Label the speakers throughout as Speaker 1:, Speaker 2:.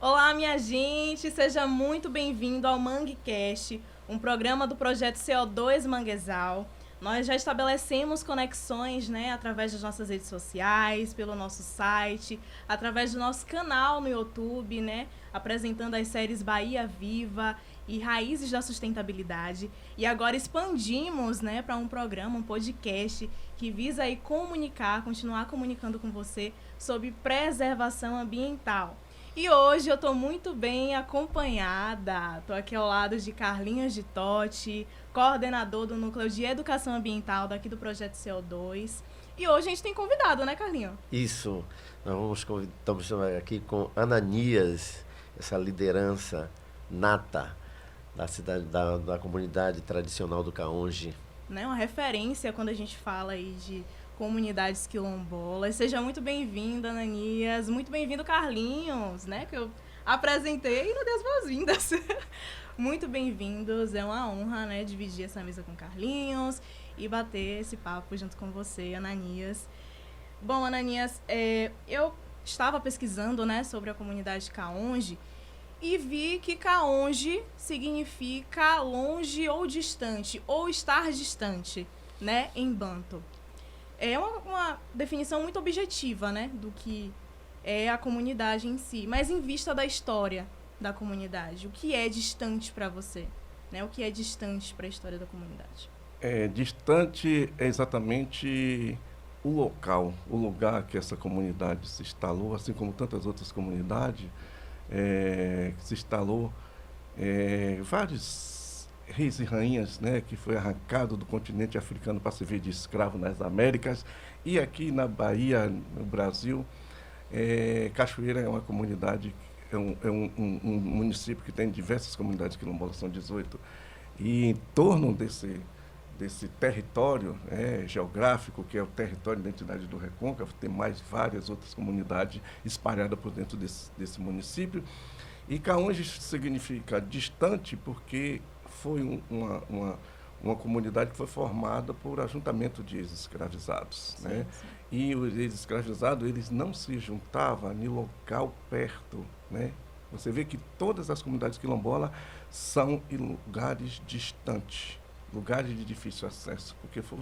Speaker 1: Olá, minha gente, seja muito bem-vindo ao MangueCast, um programa do projeto CO2 Manguezal. Nós já estabelecemos conexões, através das nossas redes sociais, pelo nosso site, através do nosso canal no YouTube, apresentando as séries Bahia Viva e Raízes da Sustentabilidade. E agora expandimos, para um programa, um podcast que visa aí continuar comunicando com você sobre preservação ambiental. E hoje eu estou muito bem acompanhada. Estou aqui ao lado de Carlinhos de Totti, coordenador do Núcleo de Educação Ambiental daqui do Projeto CO2. E hoje a gente tem convidado, né, Carlinhos?
Speaker 2: Isso. Estamos aqui com Ananias, essa liderança nata da cidade, da comunidade tradicional do Caonde.
Speaker 1: Uma referência quando a gente fala aí de comunidades quilombolas. Seja muito bem-vinda, Ananias. Muito bem-vindo, Carlinhos, que eu apresentei e não dei as boas-vindas. Muito bem-vindos. É uma honra, dividir essa mesa com o Carlinhos e bater esse papo junto com você, Ananias. Bom, Ananias, eu estava pesquisando, sobre a comunidade Caonde e vi que Caonde significa longe ou distante, ou estar distante, em Banto. É uma definição muito objetiva, do que é a comunidade em si, mas em vista da história da comunidade, o que é distante para você? O que é distante para a história da comunidade?
Speaker 3: Distante é exatamente o local, o lugar que essa comunidade se instalou, assim como tantas outras comunidades que se instalou, vários reis e rainhas, que foi arrancado do continente africano para servir de escravo nas Américas, e aqui na Bahia, no Brasil, Cachoeira é uma comunidade, é um município que tem diversas comunidades quilombolas, são 18, e em torno desse território geográfico, que é o território da identidade do Recôncavo, tem mais várias outras comunidades espalhadas por dentro desse município. E Caonde significa distante porque foi uma comunidade que foi formada por ajuntamento de ex-escravizados. Sim. E os ex-escravizados, eles não se juntavam em local perto. Você vê que todas as comunidades quilombolas são em lugares distantes, lugares de difícil acesso, porque foi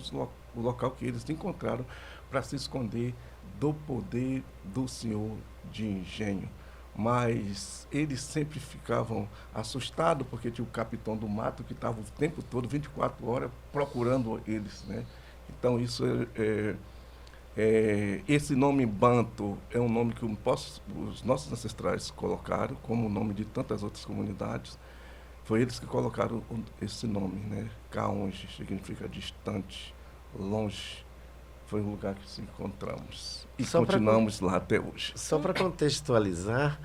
Speaker 3: o local que eles encontraram para se esconder do poder do senhor de engenho. Mas eles sempre ficavam assustados, porque tinha o capitão do mato que estava o tempo todo, 24 horas, procurando eles. Então, isso esse nome Banto é um nome que os nossos ancestrais colocaram, como o nome de tantas outras comunidades. Foi eles que colocaram esse nome, Caonde significa distante, longe. Foi um lugar que nos encontramos e continuamos lá até hoje.
Speaker 2: Só para contextualizar,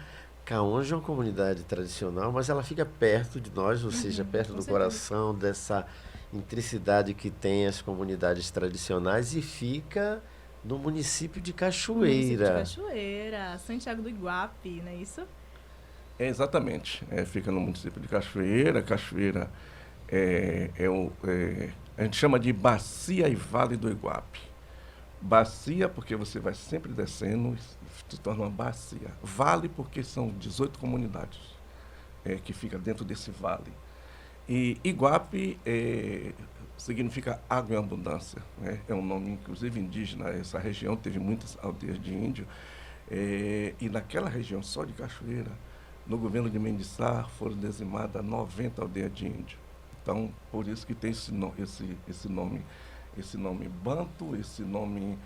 Speaker 2: Caonde é uma comunidade tradicional, mas ela fica perto de nós, ou seja, perto do coração, dessa intricidade que tem as comunidades tradicionais, e fica no município de Cachoeira.
Speaker 1: Santiago do Iguape, não é isso?
Speaker 3: Exatamente. Fica no município de Cachoeira. Cachoeira a gente chama de Bacia e Vale do Iguape. Bacia, porque você vai sempre descendo, se torna uma bacia. Vale, porque são 18 comunidades que ficam dentro desse vale. E Iguape significa água em abundância. É um nome, inclusive, indígena. Essa região teve muitas aldeias de índio. E naquela região, só de Cachoeira, no governo de Mendes Sá, foram dizimadas 90 aldeias de índio. Então, por isso que tem esse nome Banto, esse nome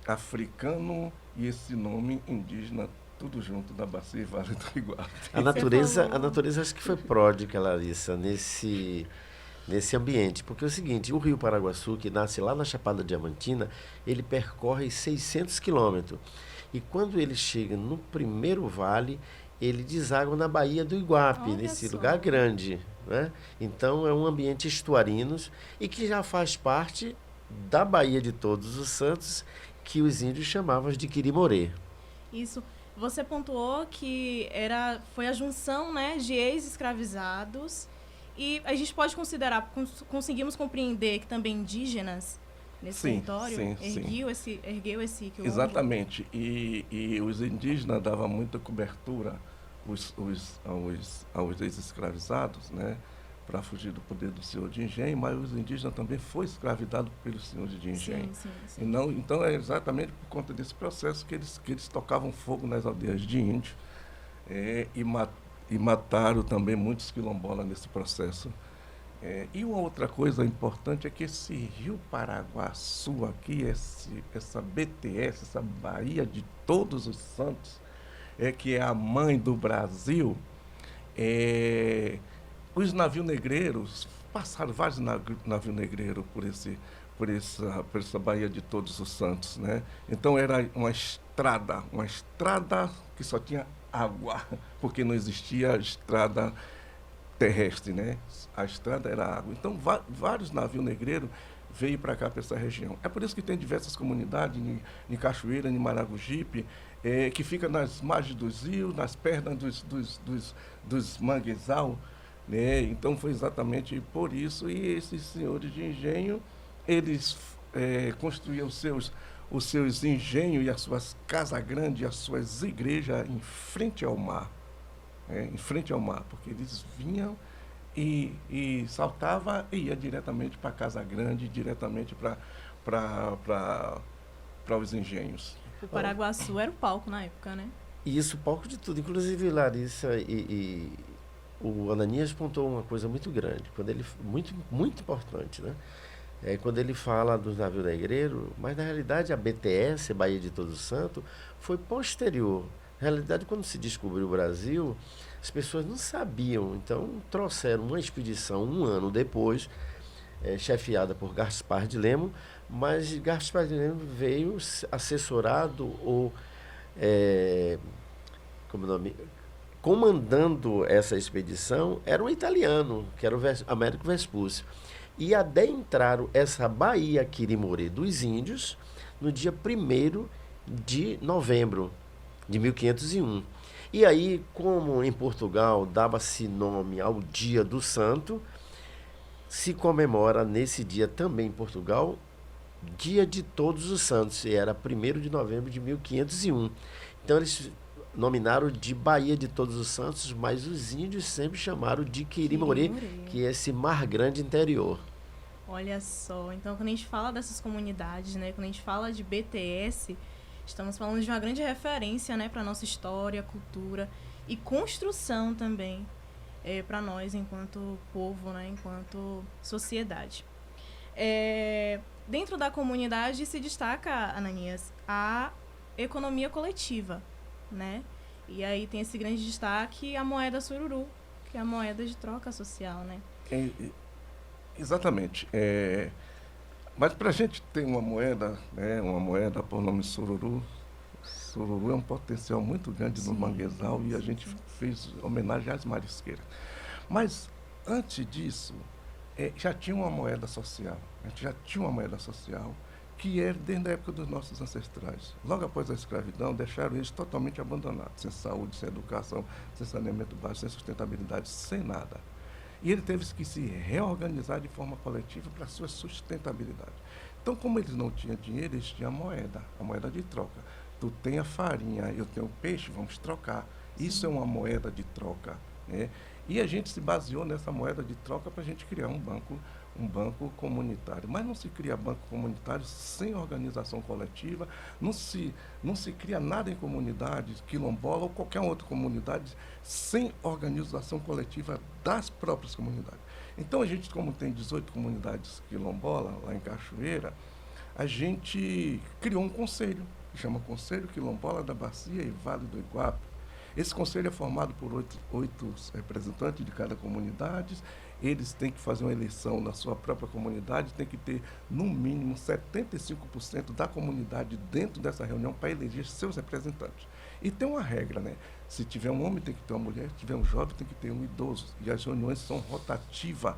Speaker 3: africano e esse nome indígena, tudo junto da Bacia e Vale do Iguape.
Speaker 2: A natureza acho que foi pródiga, Larissa, nesse ambiente, porque é o seguinte, o Rio Paraguaçu, que nasce lá na Chapada Diamantina, ele percorre 600 quilômetros, e quando ele chega no primeiro vale, ele deságua na Baía do Iguape, nesse lugar grande. Então é um ambiente estuarinos e que já faz parte da Baía de Todos os Santos, que os índios chamavam de Quirimorê.
Speaker 1: Isso. Você pontuou que foi a junção de ex-escravizados, e a gente pode considerar, conseguimos compreender que também indígenas nesse
Speaker 3: Sim,
Speaker 1: território?
Speaker 3: sim, sim.
Speaker 1: Ergueu esse quilombo?
Speaker 3: Exatamente. E os indígenas davam muita cobertura aos ex-escravizados, né, para fugir do poder do senhor de engenho, mas os indígenas também foram escravizados pelos senhores de engenho.
Speaker 1: Sim, sim, sim.
Speaker 3: E não, então é exatamente por conta desse processo que eles tocavam fogo nas aldeias de índios, e mataram também muitos quilombolas nesse processo. E uma outra coisa importante é que esse rio Paraguaçu aqui, essa BTS, essa Baía de Todos os Santos, que é a mãe do Brasil, os navios negreiros, passaram vários navios negreiros por essa Baía de Todos os Santos, né? Então era uma estrada que só tinha água, porque não existia estrada terrestre, né? A estrada era água. Então, vários navios negreiros veio para cá, para essa região. É por isso que tem diversas comunidades, em Cachoeira, em Maragogipe, que fica nas margens dos rios, nas pernas dos manguezal, né? Então, foi exatamente por isso. E esses senhores de engenho, eles construíam os seus engenhos e as suas casas grandes, as suas igrejas em frente ao mar. Em frente ao mar, porque eles vinham e saltava e ia diretamente para a Casa Grande, diretamente para os engenhos.
Speaker 1: O Paraguaçu era o palco na época, né?
Speaker 2: E isso, palco de tudo. Inclusive, Larissa o Ananias pontuou uma coisa muito grande, muito, muito importante, né? Quando ele fala dos navios negreiros, mas na realidade a BTS, Baía de Todos Santos, foi posterior. Na realidade, quando se descobriu o Brasil, as pessoas não sabiam, então trouxeram uma expedição um ano depois, chefiada por Gaspar de Lemos, mas Gaspar de Lemos veio assessorado ou como nome, comandando essa expedição era um italiano, que era o Américo Vespúcio. E adentraram essa Baía Quirimorê dos índios no dia 1º de novembro de 1501. E aí, como em Portugal dava-se nome ao Dia do Santo, se comemora nesse dia também em Portugal Dia de Todos os Santos, e era 1º de novembro de 1501. Então eles nominaram de Baía de Todos os Santos, mas os índios sempre chamaram de Quirimorê, que é esse mar grande interior.
Speaker 1: Olha só, então quando a gente fala dessas comunidades, né, quando a gente fala de BTS, estamos falando de uma grande referência, né, para a nossa história, cultura e construção também, para nós enquanto povo, né, enquanto sociedade. Dentro da comunidade se destaca, Ananias, a economia coletiva, né? E aí tem esse grande destaque a moeda sururu, que é a moeda de troca social, né?
Speaker 3: Exatamente. Mas para a gente ter uma moeda, né, uma moeda por nome sururu, sururu é um potencial muito grande no manguezal, e a gente fez homenagem às marisqueiras. Mas antes disso, já tinha uma moeda social. A gente já tinha uma moeda social que era desde a época dos nossos ancestrais. Logo após a escravidão, deixaram eles totalmente abandonados, sem saúde, sem educação, sem saneamento básico, sem sustentabilidade, sem nada. E ele teve que se reorganizar de forma coletiva para a sua sustentabilidade. Então, como eles não tinham dinheiro, eles tinham a moeda de troca. Tu tem a farinha, eu tenho o peixe, vamos trocar. Isso é uma moeda de troca, né? E a gente se baseou nessa moeda de troca para a gente criar um banco comunitário. Mas não se cria banco comunitário sem organização coletiva, não se cria nada em comunidades, quilombola ou qualquer outra comunidade, sem organização coletiva das próprias comunidades. Então, a gente, como tem 18 comunidades quilombola lá em Cachoeira, a gente criou um conselho, que chama Conselho Quilombola da Bacia e Vale do Iguape. Esse conselho é formado por 8 representantes de cada comunidade. Eles têm que fazer uma eleição na sua própria comunidade, tem que ter, no mínimo, 75% da comunidade dentro dessa reunião para eleger seus representantes. E tem uma regra, né? Se tiver um homem, tem que ter uma mulher, se tiver um jovem, tem que ter um idoso. E as reuniões são rotativas,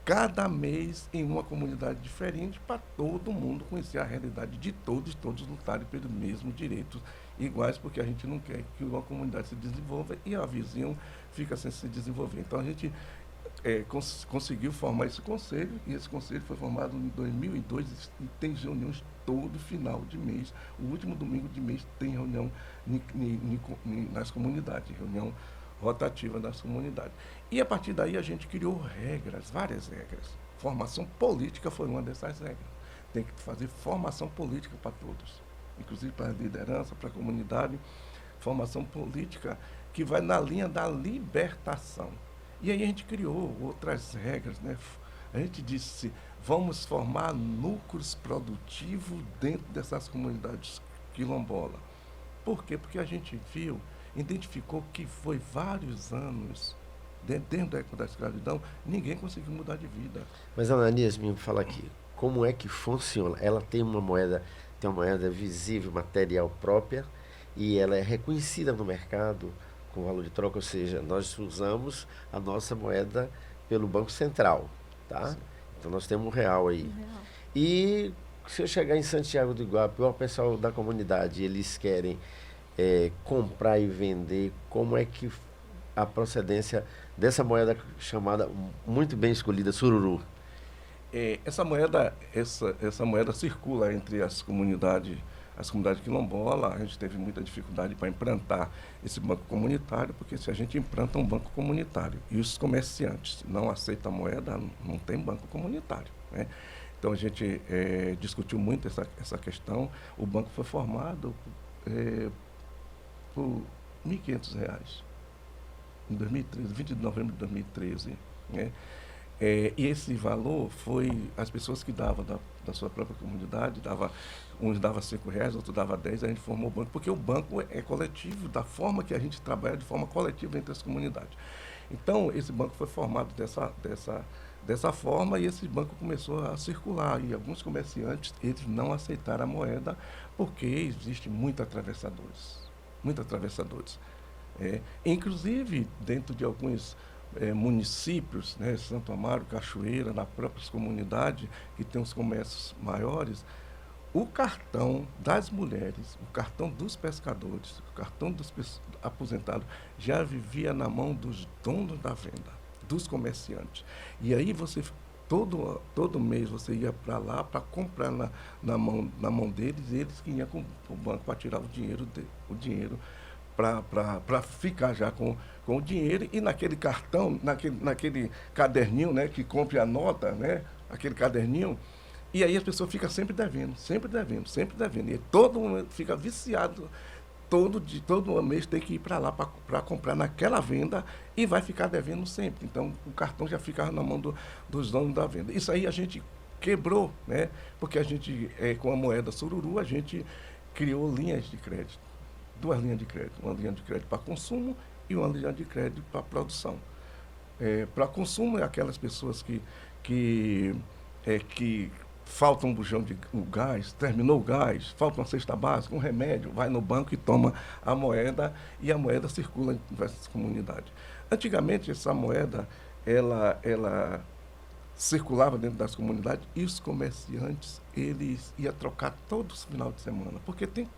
Speaker 3: cada mês em uma comunidade diferente, para todo mundo conhecer a realidade de todos lutarem pelos mesmos direitos iguais, porque a gente não quer que uma comunidade se desenvolva e a vizinha fica sem se desenvolver. Então, a gente conseguiu formar esse conselho, e esse conselho foi formado em 2002 e tem reuniões todo final de mês. O último domingo de mês tem reunião nas comunidades, reunião rotativa das comunidades. E a partir daí a gente criou regras, várias regras. Formação política foi uma dessas regras. Tem que fazer formação política para todos, inclusive para a liderança, para a comunidade, formação política que vai na linha da libertação. E aí a gente criou outras regras, né? A gente disse, vamos formar núcleos produtivos dentro dessas comunidades quilombolas. Por quê? Porque a gente identificou que foi vários anos, dentro da época da escravidão, ninguém conseguiu mudar de vida.
Speaker 2: Mas, Ananias, me fala aqui, como é que funciona? Ela tem uma moeda visível, material própria, e ela é reconhecida no mercado com valor de troca, ou seja, nós usamos a nossa moeda pelo Banco Central, tá? Sim. Então nós temos R$1 aí. E se eu chegar em Santiago do Iguape, o pessoal da comunidade, eles querem comprar e vender, como é que a procedência dessa moeda chamada, muito bem escolhida, sururu?
Speaker 3: Essa moeda circula entre as comunidades quilombolas. A gente teve muita dificuldade para implantar esse banco comunitário, porque se a gente implanta um banco comunitário e os comerciantes não aceitam a moeda, não tem banco comunitário, né? Então a gente discutiu muito essa questão. O banco foi formado por R$1.500 em 2013, 20 de novembro de 2013, né? E esse valor foi as pessoas que davam da sua própria comunidade, uns davam R$5, outros davam 10, a gente formou o banco, porque o banco é coletivo, da forma que a gente trabalha de forma coletiva entre as comunidades. Então, esse banco foi formado dessa forma, e esse banco começou a circular, e alguns comerciantes, eles não aceitaram a moeda, porque existe muitos atravessadores. Inclusive, dentro de alguns municípios, né, Santo Amaro, Cachoeira, nas próprias comunidades, que tem os comércios maiores, o cartão das mulheres, o cartão dos pescadores, o cartão dos aposentados, já vivia na mão dos donos da venda, dos comerciantes. E aí todo mês você ia para lá para comprar na mão deles, e eles que iam com o banco para tirar o dinheiro para ficar já com o dinheiro, e naquele cartão, naquele caderninho, né, que compre a nota, né, aquele caderninho, e aí as pessoas ficam sempre devendo. E todo mundo fica viciado, todo mês tem que ir para lá para comprar naquela venda, e vai ficar devendo sempre. Então o cartão já ficava na mão dos donos da venda. Isso aí a gente quebrou, né, porque a gente, com a moeda sururu, a gente criou linhas de crédito. 2 linhas de crédito, uma linha de crédito para consumo e uma linha de crédito para produção. Para consumo é aquelas pessoas que falta um bujão de gás, terminou o gás, falta uma cesta básica, um remédio, vai no banco e toma a moeda, e a moeda circula em diversas comunidades. Antigamente, essa moeda, ela circulava dentro das comunidades, e os comerciantes, eles iam trocar todos os finais de semana, porque tem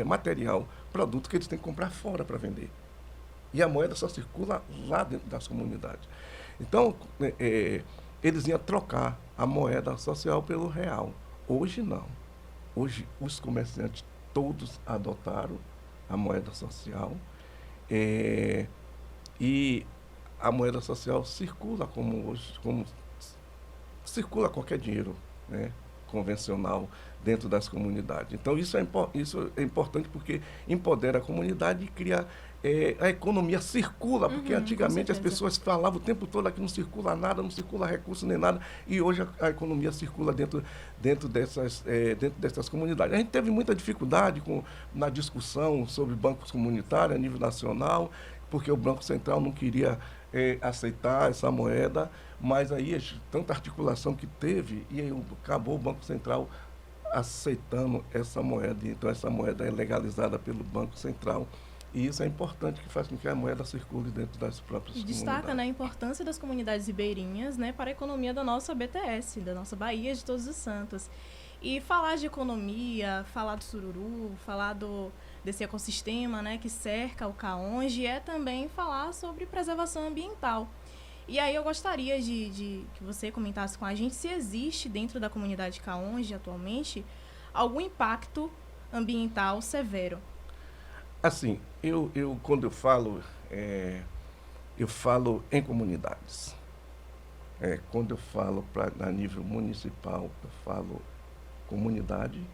Speaker 3: material, produto que eles têm que comprar fora para vender. E a moeda só circula lá dentro das comunidades. Então, eles iam trocar a moeda social pelo real. Hoje não. Hoje os comerciantes todos adotaram a moeda social, e a moeda social circula como circula qualquer dinheiro, né, convencional dentro das comunidades. Então isso é importante, porque empodera a comunidade e cria a economia circula, porque antigamente as pessoas falavam o tempo todo que não circula nada, não circula recurso nem nada, e hoje a economia circula dentro dessas comunidades. A gente teve muita dificuldade na discussão sobre bancos comunitários a nível nacional, porque o Banco Central não queria aceitar essa moeda, mas aí tanta articulação que teve, e aí acabou o Banco Central aceitando essa moeda. Então essa moeda é legalizada pelo Banco Central, e isso é importante, que faz com que a moeda circule dentro das próprias comunidades.
Speaker 1: Destaca, né, a importância das comunidades ribeirinhas, né, para a economia da nossa BTS, da nossa Baía de Todos os Santos. E falar de economia, falar do sururu, falar desse ecossistema, né, que cerca o Caonde, é também falar sobre preservação ambiental. E aí eu gostaria de que você comentasse com a gente se existe dentro da comunidade Caonde atualmente algum impacto ambiental severo.
Speaker 3: Assim, quando eu falo em comunidades. Quando eu falo a nível municipal, eu falo comunidade.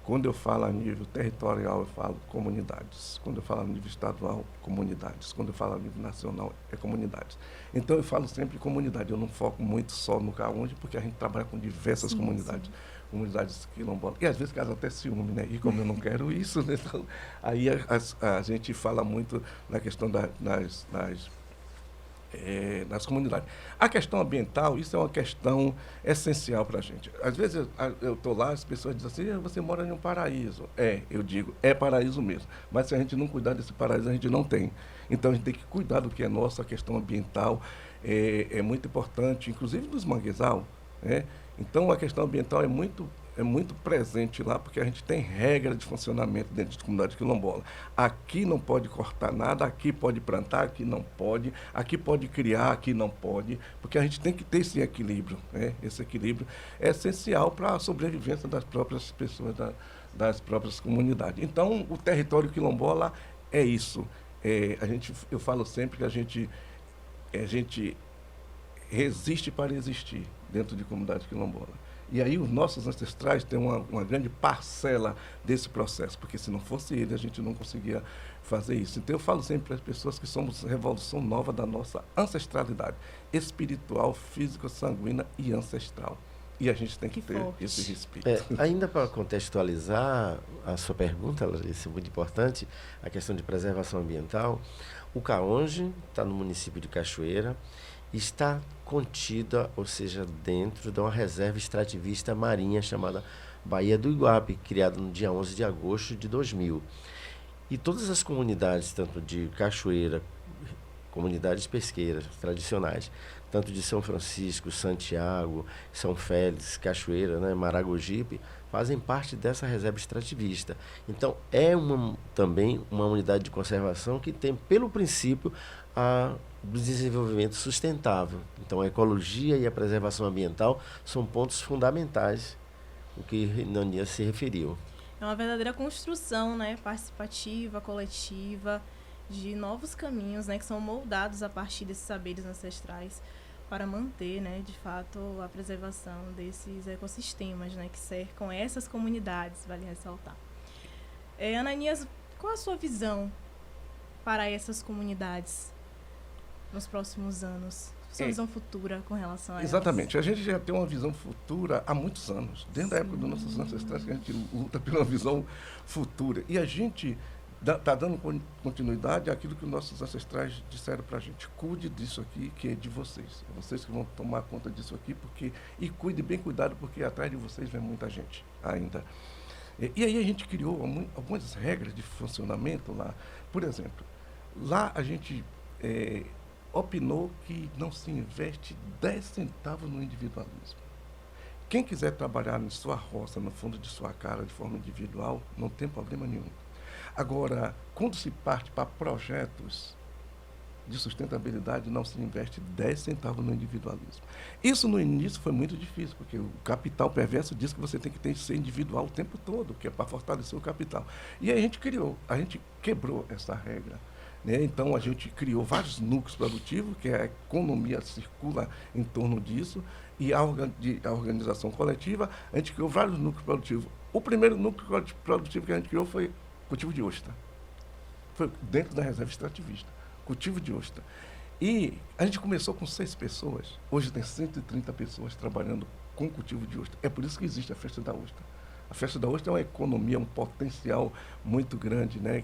Speaker 3: Quando eu falo a nível territorial, eu falo comunidades. Quando eu falo a nível estadual, comunidades. Quando eu falo a nível nacional, é comunidades. Então, eu falo sempre comunidade. Eu não foco muito só no Caonde, porque a gente trabalha com diversas comunidades. Sim. Comunidades quilombolas. E, às vezes, caso até ciúme, né? E como eu não quero isso, né? Então, aí a gente fala muito na questão nas comunidades. A questão ambiental, isso é uma questão essencial para a gente. Às vezes eu estou lá, as pessoas dizem assim, você mora em um paraíso. Eu digo, é paraíso mesmo. Mas se a gente não cuidar desse paraíso, a gente não tem. Então a gente tem que cuidar do que é nosso, a questão ambiental é muito importante, inclusive dos manguezal. Né? Então a questão ambiental é muito presente lá, porque a gente tem regra de funcionamento dentro de comunidade quilombola. Aqui não pode cortar nada, aqui pode plantar, aqui não pode, aqui pode criar, aqui não pode, porque a gente tem que ter esse equilíbrio. Né? Esse equilíbrio é essencial para a sobrevivência das próprias pessoas, das próprias comunidades. Então, o território quilombola é isso. Eu falo sempre que a gente resiste para existir dentro de comunidade quilombola. E aí os nossos ancestrais têm uma grande parcela desse processo, porque se não fosse ele, a gente não conseguia fazer isso. Então eu falo sempre para as pessoas que somos revolução nova da nossa ancestralidade, espiritual, física, sanguínea e ancestral. E a gente tem que ter esse respeito.
Speaker 2: Ainda para contextualizar a sua pergunta, Larissa, muito importante, a questão de preservação ambiental, o Caonde está no município de Cachoeira, está contida, ou seja, dentro de uma reserva extrativista marinha chamada Baía do Iguape, criada no dia 11 de agosto de 2000. E todas as comunidades, tanto de Cachoeira, comunidades pesqueiras tradicionais, tanto de São Francisco, Santiago, São Félix, Cachoeira, né, Maragogipe, fazem parte dessa reserva extrativista. Então, também uma unidade de conservação que tem, pelo princípio, do desenvolvimento sustentável. Então, a ecologia e a preservação ambiental são pontos fundamentais, o que Nania se referiu.
Speaker 1: É uma verdadeira construção, né, participativa, coletiva, de novos caminhos, né, que são moldados a partir desses saberes ancestrais para manter, né, de fato, a preservação desses ecossistemas, né, que cercam essas comunidades, vale ressaltar. Ananias, qual a sua visão para essas comunidades nos próximos anos? Sua visão futura com relação a
Speaker 3: Exatamente.
Speaker 1: elas?
Speaker 3: A gente já tem uma visão futura há muitos anos. Desde a época dos nossos ancestrais que a gente luta pela visão futura. E a gente está dando continuidade àquilo que os nossos ancestrais disseram para a gente. Cuide disso aqui, que é de vocês. É vocês que vão tomar conta disso aqui. E cuide bem cuidado, porque atrás de vocês vem muita gente ainda. E aí a gente criou algumas regras de funcionamento lá. Por exemplo, lá a gente opinou que não se investe 10 centavos no individualismo. Quem quiser trabalhar em sua roça, no fundo de sua casa, de forma individual, não tem problema nenhum. Agora, quando se parte para projetos de sustentabilidade, não se investe 10 centavos no individualismo. Isso no início foi muito difícil, porque o capital perverso diz que você tem que ser individual o tempo todo, que é para fortalecer o capital. E aí a gente quebrou essa regra. Né? Então, a gente criou vários núcleos produtivos, que a economia circula em torno disso, e a organização coletiva, a gente criou vários núcleos produtivos. O primeiro núcleo produtivo que a gente criou foi cultivo de ostra. Foi dentro da reserva extrativista. Cultivo de ostra. E a gente começou com 6 pessoas. Hoje tem 130 pessoas trabalhando com cultivo de ostra. É por isso que existe a Festa da Ostra. A Festa da Ostra é uma economia, um potencial muito grande, né?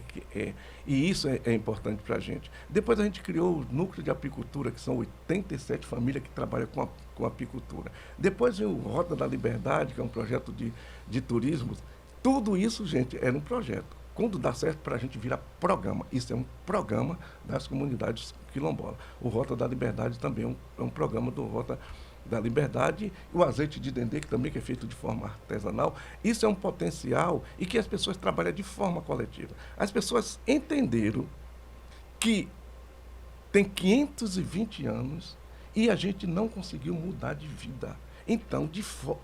Speaker 3: E isso é importante para a gente. Depois a gente criou o núcleo de apicultura, que são 87 famílias que trabalham com apicultura. Depois veio o Rota da Liberdade, que é um projeto de turismo. Tudo isso, gente, era um projeto. Quando dá certo, para a gente vira programa. Isso é um programa das comunidades quilombolas. O Rota da Liberdade também é um programa do Rota da Liberdade. O azeite de dendê, que também é feito de forma artesanal. Isso é um potencial e que as pessoas trabalham de forma coletiva. As pessoas entenderam que tem 520 anos E a gente não conseguiu mudar de vida. Então,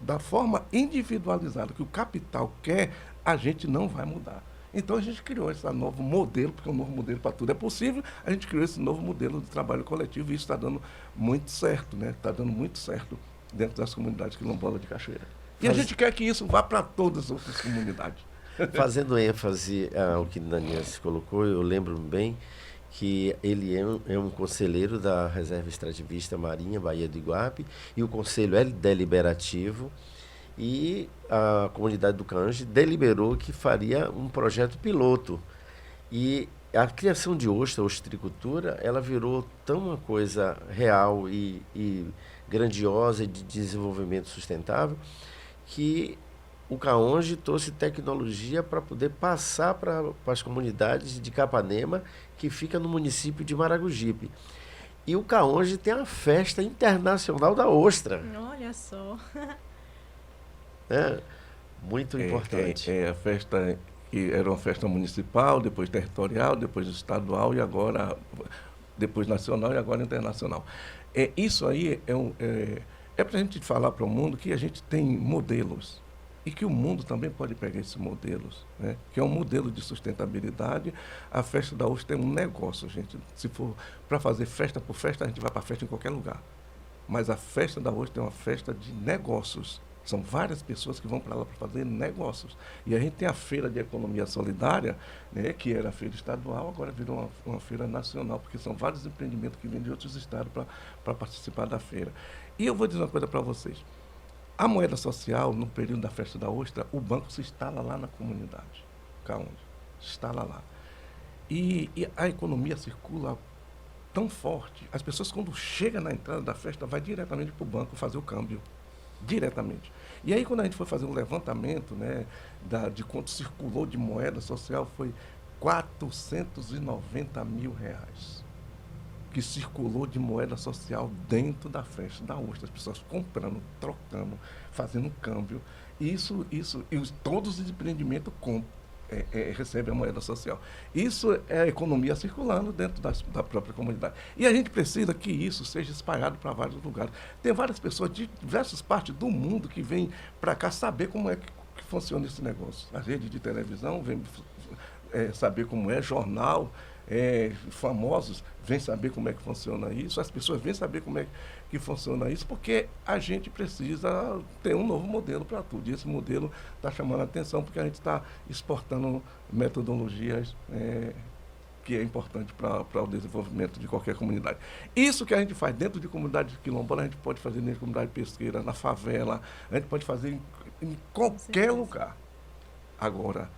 Speaker 3: da forma individualizada que o capital quer, a gente não vai mudar. Então, a gente criou esse novo modelo, porque um novo modelo para tudo é possível, a gente criou esse novo modelo de trabalho coletivo e isso está dando muito certo, né? Está dando muito certo dentro das comunidades quilombolas de Cachoeira. E a gente quer que isso vá para todas as outras comunidades.
Speaker 2: Fazendo ênfase ao que Nanias colocou, eu lembro bem que ele é um conselheiro da Reserva Extrativista Marinha, Baía do Iguape, e o conselho é deliberativo, e a comunidade do Caange deliberou que faria um projeto piloto. E a criação de ostra, a ostricultura, ela virou tão uma coisa real e grandiosa de desenvolvimento sustentável, que o Caonge trouxe tecnologia para poder passar para as comunidades de Capanema, que fica no município de Maragogipe. E o Caonge tem a festa internacional da ostra.
Speaker 1: Olha só.
Speaker 2: É muito importante.
Speaker 3: A festa, que era uma festa municipal, depois territorial, depois estadual e agora, depois nacional e agora internacional. Isso aí é para a gente falar para o mundo que a gente tem modelos. E que o mundo também pode pegar esses modelos, né? Que é um modelo de sustentabilidade. A festa da ostra é um negócio, gente. Se for para fazer festa por festa, a gente vai para festa em qualquer lugar. Mas a festa da ostra é uma festa de negócios. São várias pessoas que vão para lá para fazer negócios. E a gente tem a Feira de Economia Solidária, né, que era a feira estadual, agora virou uma feira nacional, porque são vários empreendimentos que vêm de outros estados para participar da feira. E eu vou dizer uma coisa para vocês. A moeda social, no período da festa da ostra, o banco se instala lá na comunidade, Caonde, se instala lá. E a economia circula tão forte, as pessoas quando chegam na entrada da festa, vai diretamente para o banco fazer o câmbio, diretamente. E aí quando a gente foi fazer um levantamento, né, de quanto circulou de moeda social, foi 490 mil reais. Que circulou de moeda social dentro da festa da ostra, as pessoas comprando, trocando, fazendo câmbio. E todos os empreendimentos recebem a moeda social. Isso é a economia circulando dentro da própria comunidade. E a gente precisa que isso seja espalhado para vários lugares. Tem várias pessoas de diversas partes do mundo que vêm para cá saber como é que funciona esse negócio. A rede de televisão vem saber como é, jornal, famosos vêm saber como é que funciona isso, as pessoas vêm saber como é que funciona isso, porque a gente precisa ter um novo modelo para tudo. E esse modelo está chamando a atenção porque a gente está exportando metodologias que é importante para o desenvolvimento de qualquer comunidade. Isso que a gente faz dentro de comunidade quilombola, a gente pode fazer dentro de comunidade pesqueira, na favela, a gente pode fazer em qualquer lugar. Agora,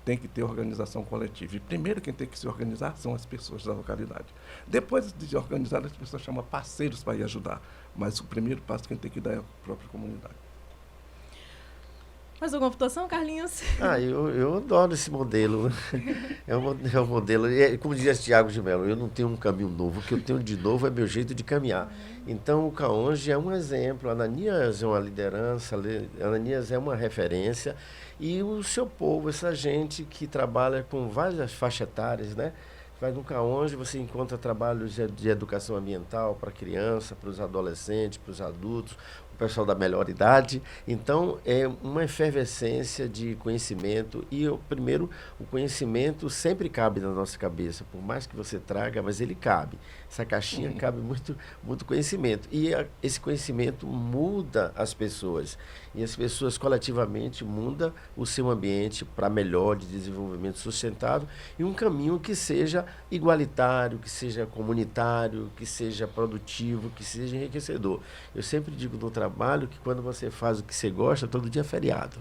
Speaker 3: tem que ter organização coletiva. E primeiro quem tem que se organizar são as pessoas da localidade. Depois de se organizar, as pessoas chamam parceiros para ir ajudar. Mas o primeiro passo quem tem que dar é a própria comunidade.
Speaker 1: Mais alguma pontuação, Carlinhos?
Speaker 2: Eu adoro esse modelo. É um modelo, como dizia Tiago de Mello, eu não tenho um caminho novo, o que eu tenho de novo é meu jeito de caminhar. Então o Caonge é um exemplo, a Ananias é uma liderança, a Ananias é uma referência, e o seu povo, essa gente que trabalha com várias faixas etárias, né? Vai no Caonge, você encontra trabalhos de educação ambiental para criança, para os adolescentes, para os adultos, o pessoal da melhor idade. Então, é uma efervescência de conhecimento e, primeiro, o conhecimento sempre cabe na nossa cabeça, por mais que você traga, mas ele cabe. Essa caixinha cabe muito, muito conhecimento. E esse conhecimento muda as pessoas. E as pessoas, coletivamente, mudam o seu ambiente para melhor, de desenvolvimento sustentável, e um caminho que seja igualitário, que seja comunitário, que seja produtivo, que seja enriquecedor. Eu sempre digo no trabalho que quando você faz o que você gosta, todo dia é feriado.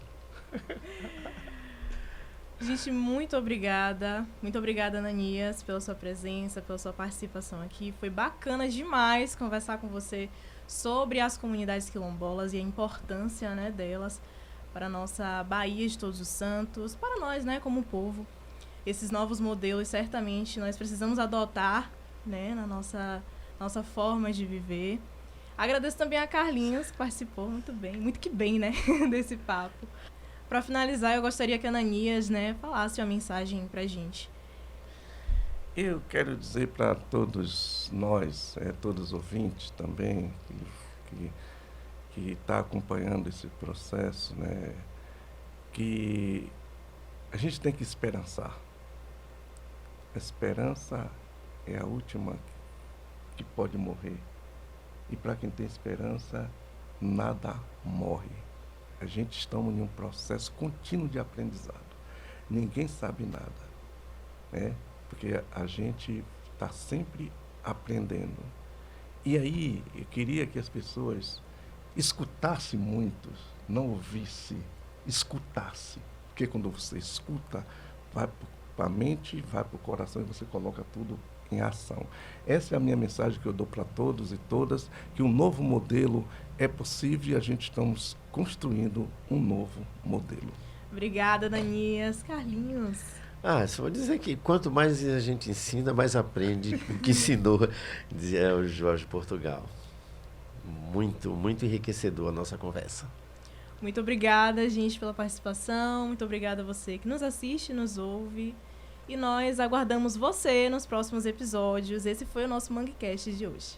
Speaker 1: Gente, muito obrigada. Muito obrigada, Ananias, pela sua presença, pela sua participação aqui. Foi bacana demais conversar com você sobre as comunidades quilombolas e a importância, né, delas para a nossa Baía de Todos os Santos, para nós, né, como povo. Esses novos modelos, certamente, nós precisamos adotar, né, na nossa forma de viver. Agradeço também a Carlinhos, que participou muito que bem, né, desse papo. Para finalizar, eu gostaria que a Ananias, né, falasse uma mensagem pra gente.
Speaker 3: Eu quero dizer para todos nós, todos os ouvintes também, que está acompanhando esse processo, né, que a gente tem que esperançar. A esperança é a última que pode morrer. E para quem tem esperança, nada morre. A gente está em um processo contínuo de aprendizado. Ninguém sabe nada, né? Porque a gente está sempre aprendendo. E aí, eu queria que as pessoas escutassem muito, não ouvissem, escutassem. Porque quando você escuta, vai para a mente, vai para o coração e você coloca tudo em ação. Essa é a minha mensagem que eu dou para todos e todas, que um novo modelo é possível e a gente estamos construindo um novo modelo.
Speaker 1: Obrigada, Ananias. Carlinhos.
Speaker 2: Só vou dizer que quanto mais a gente ensina, mais aprende o que ensinou, dizia o Jorge Portugal. Muito, muito enriquecedor a nossa conversa.
Speaker 1: Muito obrigada, gente, pela participação. Muito obrigada a você que nos assiste, nos ouve. E nós aguardamos você nos próximos episódios. Esse foi o nosso MangueCast de hoje.